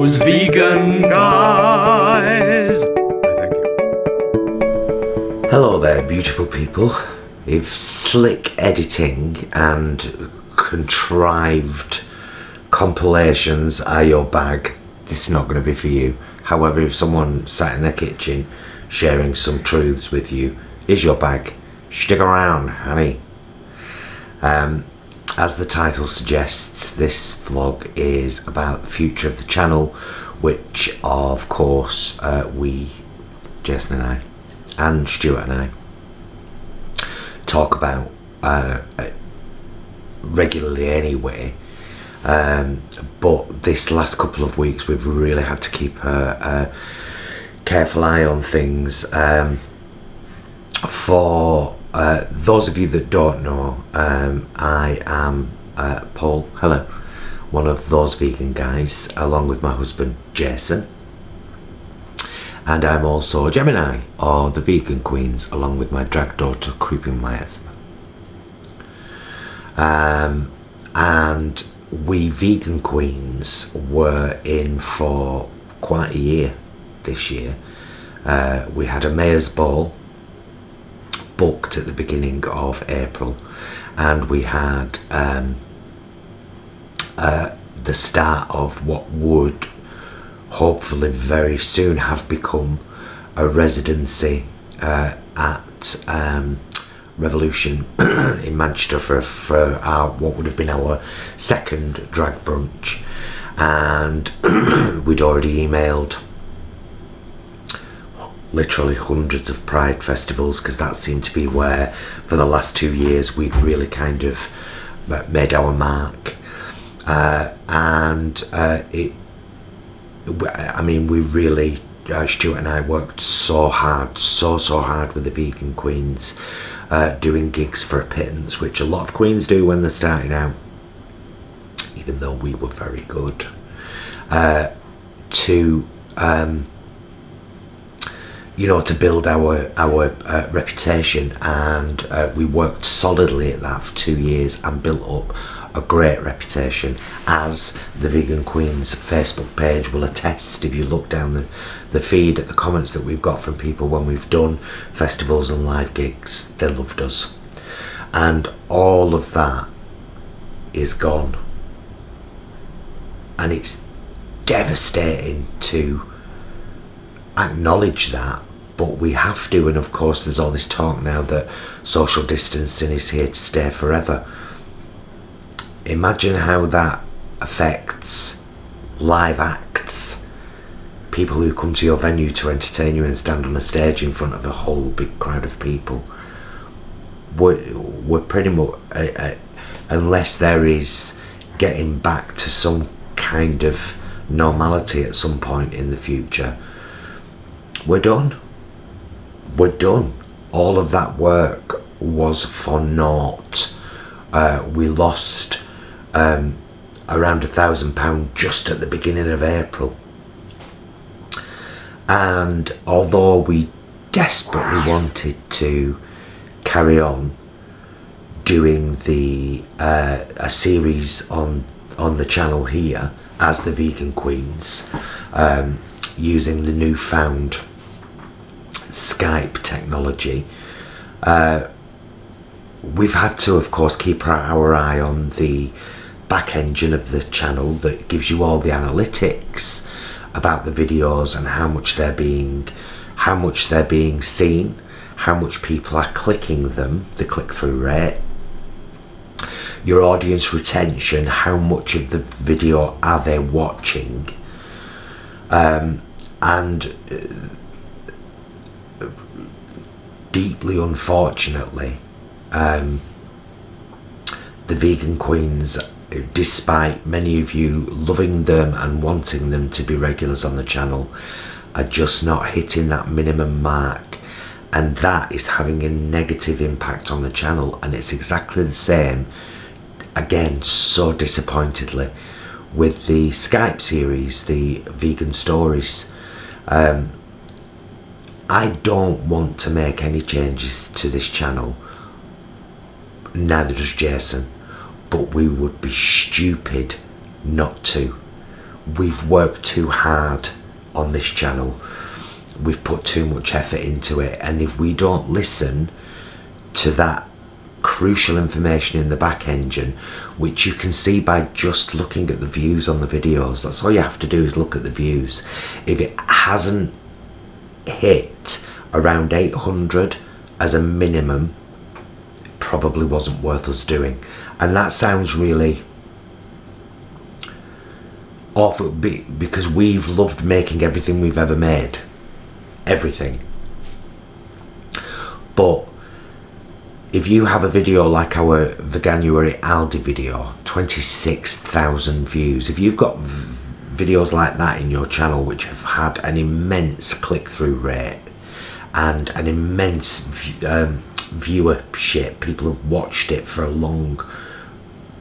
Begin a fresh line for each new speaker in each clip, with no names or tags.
those vegan guys. Thank you.
Hello there, beautiful people. If slick editing and contrived compilations are your bag, this is not going to be for you. However, if someone sat in their kitchen sharing some truths with you is your bag, stick around, honey. As the title suggests, this vlog is about the future of the channel, which of course we, Jason and I, and Stuart and I, talk about regularly anyway. But this last couple of weeks we've really had to keep a careful eye on things. For those of you that don't know, I am Paul, hello, one of those vegan guys, along with my husband Jason, and I'm also Gemini, or the Vegan Queens, along with my drag daughter Creeping Miasma. And we Vegan Queens were in for quite a year this year. We had a mayor's ball booked at the beginning of April, and we had the start of what would hopefully very soon have become a residency at Revolution in Manchester for our, what would have been our second drag brunch. And we'd already emailed literally hundreds of Pride festivals, because that seemed to be where for the last 2 years we'd really kind of made our mark. I mean, we really, Stuart and I worked so hard with the Vegan Queens, doing gigs for a pittance, which a lot of queens do when they're starting out, even though we were very good, to you know, to build our reputation. And we worked solidly at that for 2 years and built up a great reputation, as the Vegan Queens Facebook page will attest. If you look down the feed at the comments that we've got from people when we've done festivals and live gigs, they loved us. And all of that is gone, and it's devastating to acknowledge that, but we have to. And of course there's all this talk now that social distancing is here to stay forever. Imagine how that affects live acts, people who come to your venue to entertain you and stand on a stage in front of a whole big crowd of people. We're pretty much, unless there is getting back to some kind of normality at some point in the future, we're done. We're done. All of that work was for naught. We lost around £1,000 just at the beginning of April. And although we desperately wanted to carry on doing a series on the channel here as the Vegan Queens, using the newfound Skype technology, we've had to, of course, keep our eye on the back engine of the channel that gives you all the analytics about the videos and how much they're being seen, how much people are clicking them, the click-through rate, your audience retention, how much of the video are they watching, and deeply unfortunately, the Vegan Queens, despite many of you loving them and wanting them to be regulars on the channel, are just not hitting that minimum mark, and that is having a negative impact on the channel. And it's exactly the same, again, so disappointedly, with the Skype series, the Vegan Stories. I don't want to make any changes to this channel, neither does Jason, but we would be stupid not to. we've worked too hard on this channel. We've put too much effort into it, and if we don't listen to that crucial information in the back engine, which you can see by just looking at the views on the videos, that's all you have to do is look at the views. If it hasn't hit around 800 as a minimum, it probably wasn't worth us doing. And that sounds really awful, because we've loved making everything we've ever made, everything. But if you have a video like our Veganuary Aldi video, 26,000 views, if you've got videos like that in your channel which have had an immense click-through rate and an immense viewership, people have watched it for a long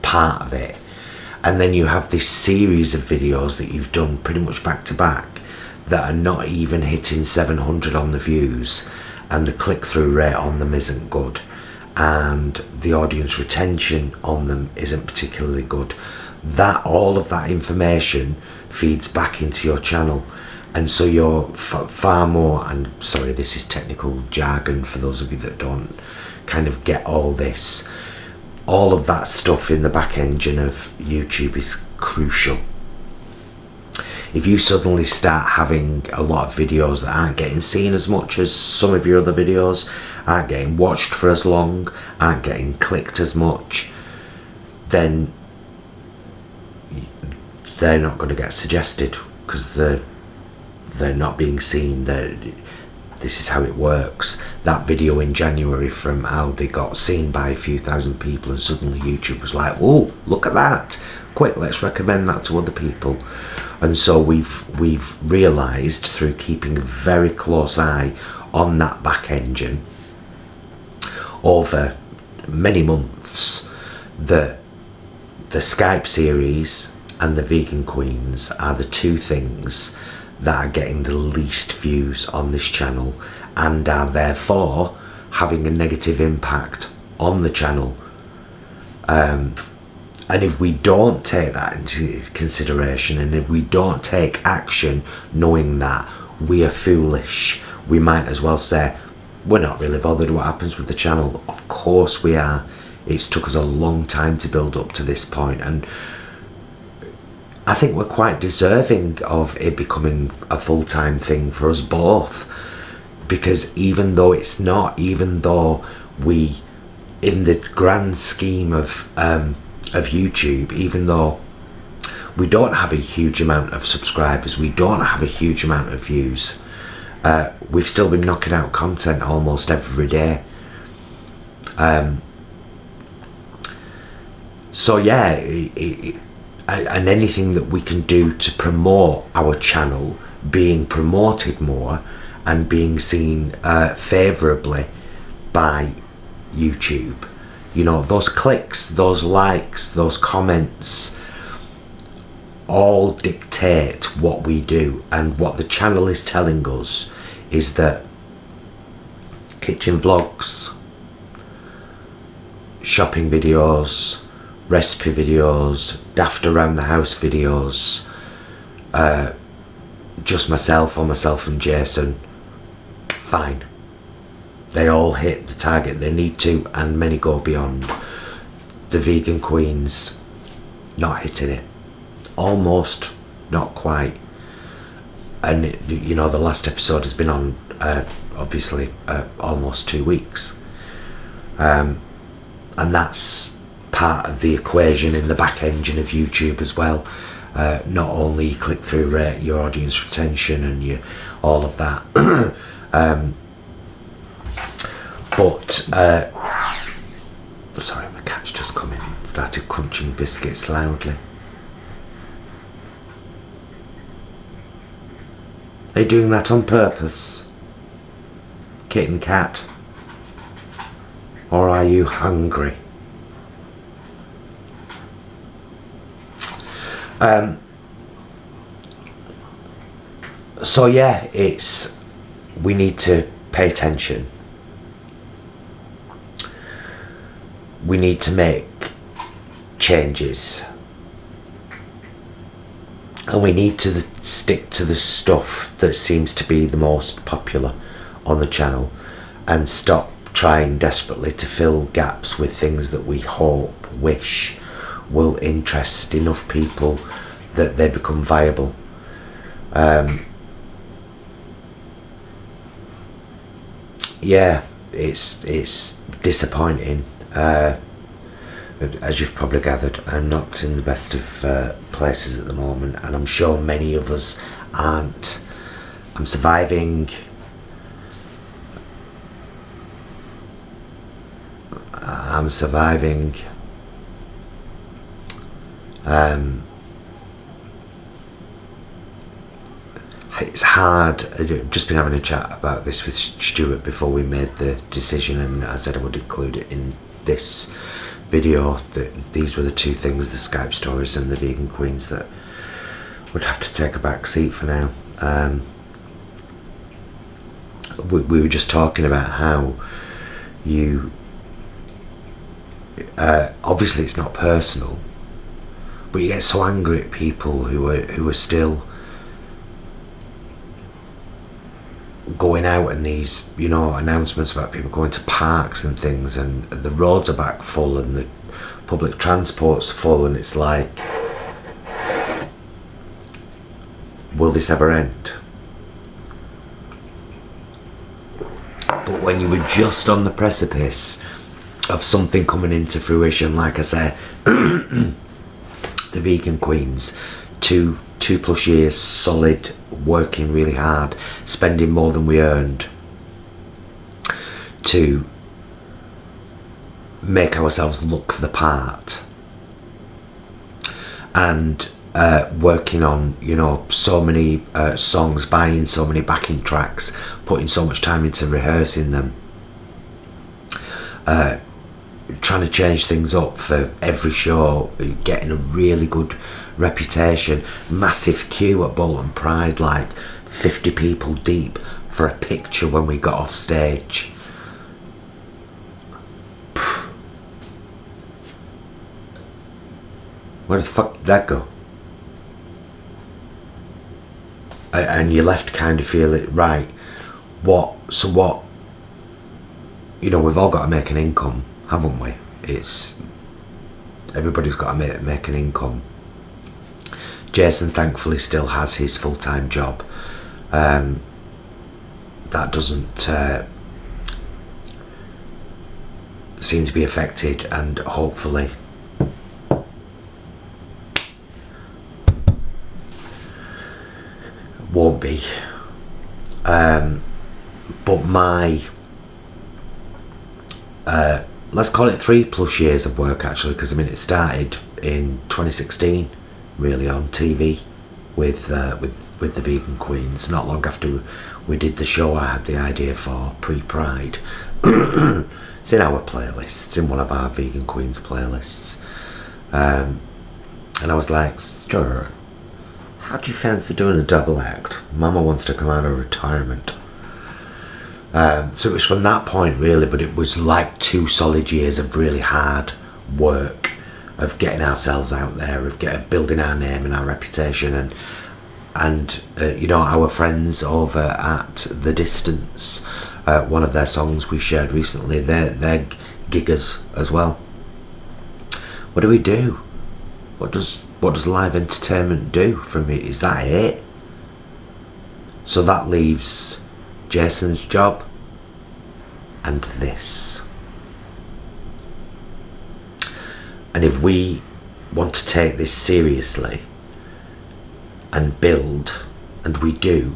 part of it, and then you have this series of videos that you've done pretty much back to back that are not even hitting 700 on the views, and the click-through rate on them isn't good, and the audience retention on them isn't particularly good, that all of that information feeds back into your channel. And so you're far more, and sorry, this is technical jargon for those of you that don't kind of get all this, all of that stuff in the back engine of YouTube is crucial. If you suddenly start having a lot of videos that aren't getting seen as much as some of your other videos, aren't getting watched for as long, aren't getting clicked as much, then they're not going to get suggested, because they're not being seen. This is how it works. That video in January from Aldi got seen by a few thousand people, and suddenly YouTube was like, "Oh, look at that! Quick, let's recommend that to other people." And so we've realised, through keeping a very close eye on that back engine over many months, that the Skype series and the Vegan Queens are the two things that are getting the least views on this channel, and are therefore having a negative impact on the channel. And if we don't take that into consideration, and if we don't take action knowing that, we are foolish. We might as well say, we're not really bothered what happens with the channel. Of course we are. It's took us a long time to build up to this point, and I think we're quite deserving of it becoming a full-time thing for us both, because even though it's not, even though we, in the grand scheme of YouTube, even though we don't have a huge amount of subscribers, we don't have a huge amount of views, we've still been knocking out content almost every day. So yeah, and anything that we can do to promote our channel being promoted more and being seen favourably by YouTube, you know, those clicks, those likes, those comments all dictate what we do. And what the channel is telling us is that kitchen vlogs, shopping videos, recipe videos, daft around the house videos, just myself or myself and Jason, fine. They all hit the target they need to, and many go beyond. The Vegan Queens, not hitting it. Almost, not quite. And you know, the last episode has been on obviously almost 2 weeks, and that's part of the equation in the back engine of YouTube as well. Not only click-through rate, your audience retention, and your all of that. But sorry, my cat's just come in, started crunching biscuits loudly. Are you doing that on purpose, kitten cat? Or are you hungry? So yeah, we need to pay attention. We need to make changes. and we need to stick to the stuff that seems to be the most popular on the channel, and stop trying desperately to fill gaps with things that we wish will interest enough people that they become viable. Yeah, it's disappointing. As you've probably gathered, I'm not in the best of places at the moment, and I'm sure many of us aren't. I'm surviving. It's hard. I've just been having a chat about this with Stuart before we made the decision, and I said I would include it in this video. That these were the two things, the Skype stories and the Vegan Queens, that would have to take a back seat for now. We were just talking about how you obviously it's not personal, but you get so angry at people who are still going out and these, you know, announcements about people going to parks and things, and the roads are back full and the public transport's full, and it's like, will this ever end? But when you were just on the precipice of something coming into fruition, like I say, the Vegan Queens, 2+ years solid, working really hard, spending more than we earned to make ourselves look the part, and working on, you know, so many songs, buying so many backing tracks, putting so much time into rehearsing them, trying to change things up for every show, getting a really good reputation, massive queue at Bolton Pride, like 50 people deep for a picture when we got off stage. Where the fuck did that go? And you're left kind of feeling, right, what, you know, we've all got to make an income, haven't we? Everybody's got to make an income. Jason thankfully still has his full-time job. That doesn't seem to be affected, and hopefully won't be. But my let's call it 3+ years of work, actually, because I mean it started in 2016 really on TV with the Vegan Queens. Not long after we did the show, I had the idea for pre-Pride. It's in our playlist, it's in one of our Vegan Queens playlists, and I was like, sure, how do you fancy doing a double act? Mama wants to come out of retirement. So it was from that point really, but it was like 2 solid years of really hard work, of getting ourselves out there, of building our name and our reputation, and you know, our friends over at The Distance, one of their songs we shared recently, they're giggers as well. What do we do? What does live entertainment do for me? Is that it? So that leaves Jason's job and this. And if we want to take this seriously and build, and we do,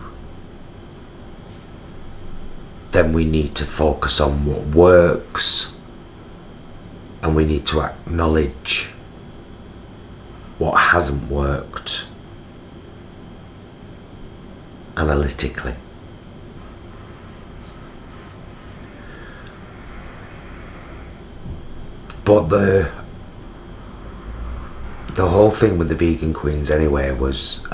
then we need to focus on what works, and we need to acknowledge what hasn't worked analytically. But the whole thing with the Vegan Queens anyway was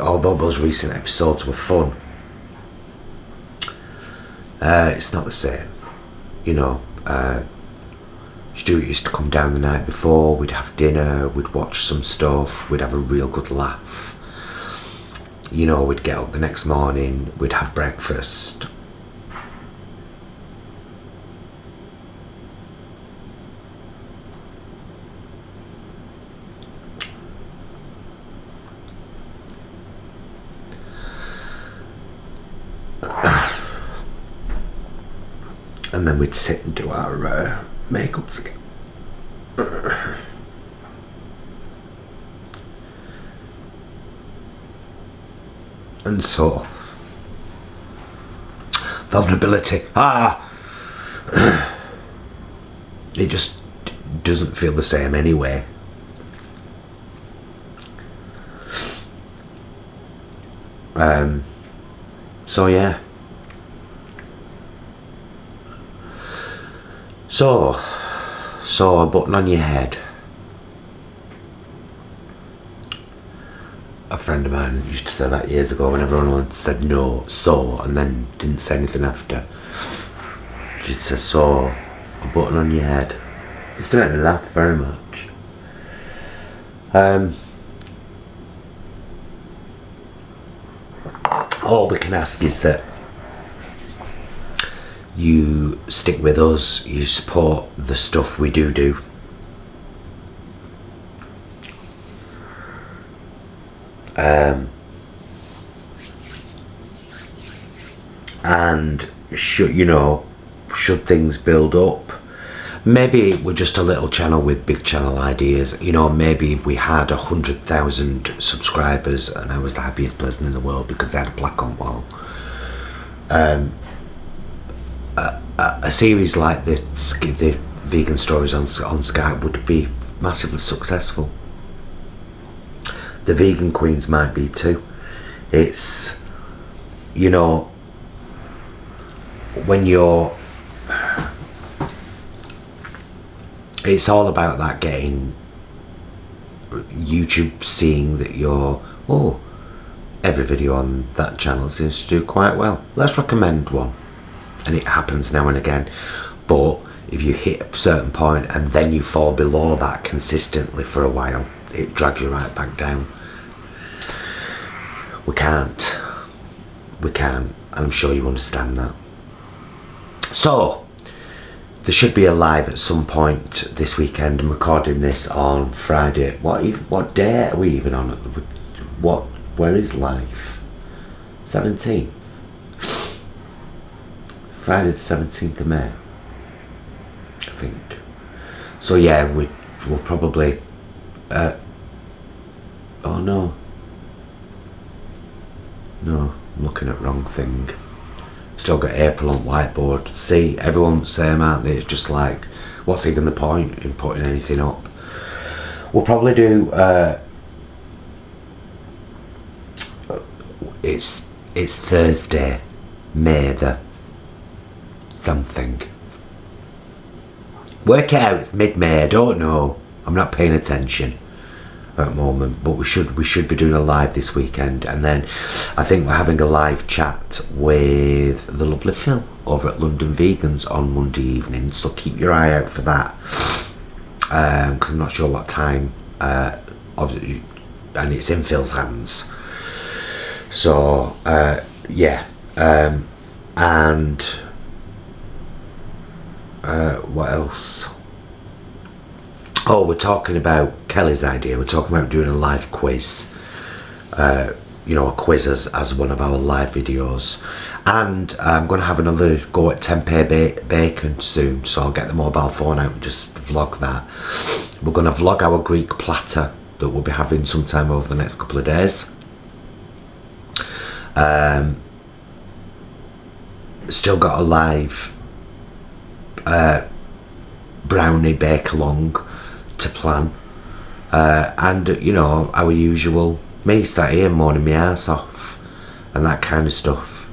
although those recent episodes were fun, it's not the same. you know, Stuart used to come down the night before, we'd have dinner, we'd watch some stuff, we'd have a real good laugh. You know, we'd get up the next morning, we'd have breakfast. And then we'd sit and do our makeup together. And so, vulnerability. It just doesn't feel the same anyway. So yeah. So a button on your head. A friend of mine used to say that years ago when everyone said no, so, and then didn't say anything after. She'd say, so, a button on your head. It used to make me laugh very much. All we can ask is that you stick with us, you support the stuff we do. And should things build up, maybe we're just a little channel with big channel ideas. You know, maybe if we had 100,000 subscribers and I was the happiest person in the world because they had a plaque on wall, a series like the vegan stories on Skype would be massively successful. The vegan queens might be too. It's, you know, when you're, it's all about that, getting YouTube seeing that you're, oh, every video on that channel seems to do quite well, let's recommend one. And it happens now and again, but if you hit a certain point and then you fall below that consistently for a while, it drags you right back down. We can't, and I'm sure you understand that. So there should be a live at some point this weekend. I'm recording this on Friday. What day are we even on? Where is live? 17th. Friday the 17th of May, I think. So yeah, we'll probably, oh no, I'm looking at wrong thing. Still got April on whiteboard. See, everyone's the same, aren't they? It's just like, what's even the point in putting anything up? We'll probably do, it's Thursday, May the something. Work it out, it's mid-May, I don't know. I'm not paying attention at the moment, but we should be doing a live this weekend, and then I think we're having a live chat with the lovely Phil over at London Vegans on Monday evening, so keep your eye out for that, because I'm not sure what time, and it's in Phil's hands. So yeah, and what else? Oh, we're talking about Kelly's idea. We're talking about doing a live quiz. You know, a quiz as one of our live videos. And I'm going to have another go at tempeh bacon soon. So I'll get the mobile phone out and just vlog that. We're going to vlog our Greek platter that we'll be having sometime over the next couple of days. Still got a live brownie bake along to plan, and you know, our usual me sat here moaning my ass off and that kind of stuff.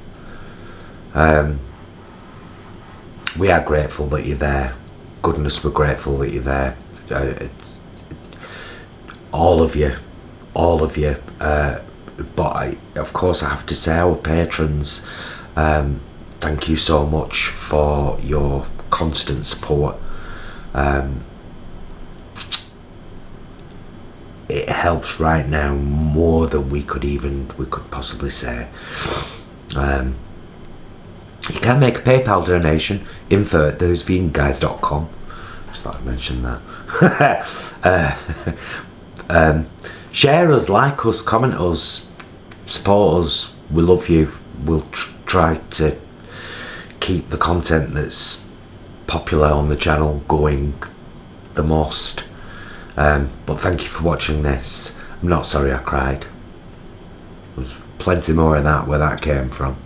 We are grateful that you're there. Goodness, we're grateful that you're there, all of you, but of course I have to say, our patrons, thank you so much for your constant support. It helps right now more than we could possibly say. You can make a PayPal donation, info@thoseveganguys.com. Just thought I'd mention that. Share us, like us, comment us, support us. We love you. We'll try to keep the content that's popular on the channel going the most. But thank you for watching this. I'm not sorry I cried. There's plenty more of that where that came from.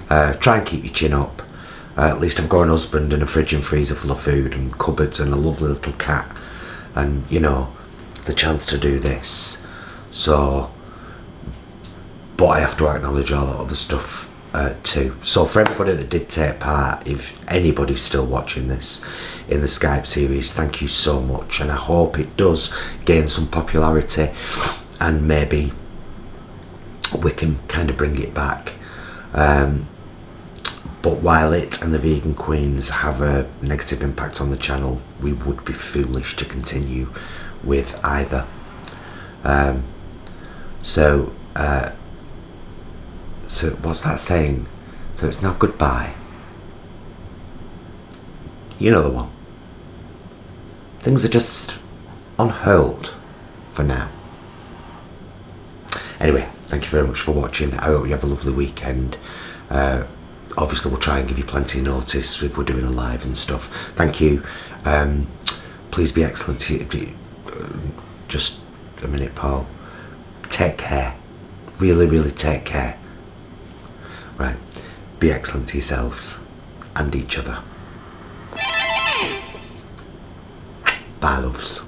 Try and keep your chin up. At least I've got an husband and a fridge and freezer full of food and cupboards and a lovely little cat, and you know, the chance to do this. So, but I have to acknowledge all that other stuff too. So for everybody that did take part, if anybody's still watching this in the Skype series, thank you so much, and I hope it does gain some popularity and maybe we can kind of bring it back. But while it and the Vegan Queens have a negative impact on the channel, we would be foolish to continue with either. So what's that saying? So it's not goodbye. You know the one. Things are just on hold for now. Anyway, thank you very much for watching. I hope you have a lovely weekend. Obviously we'll try and give you plenty of notice if we're doing a live and stuff. Thank you. Please be excellent. Just a minute, Paul. Take care. Really, really take care. Right. Be excellent to yourselves and each other. Bye, loves.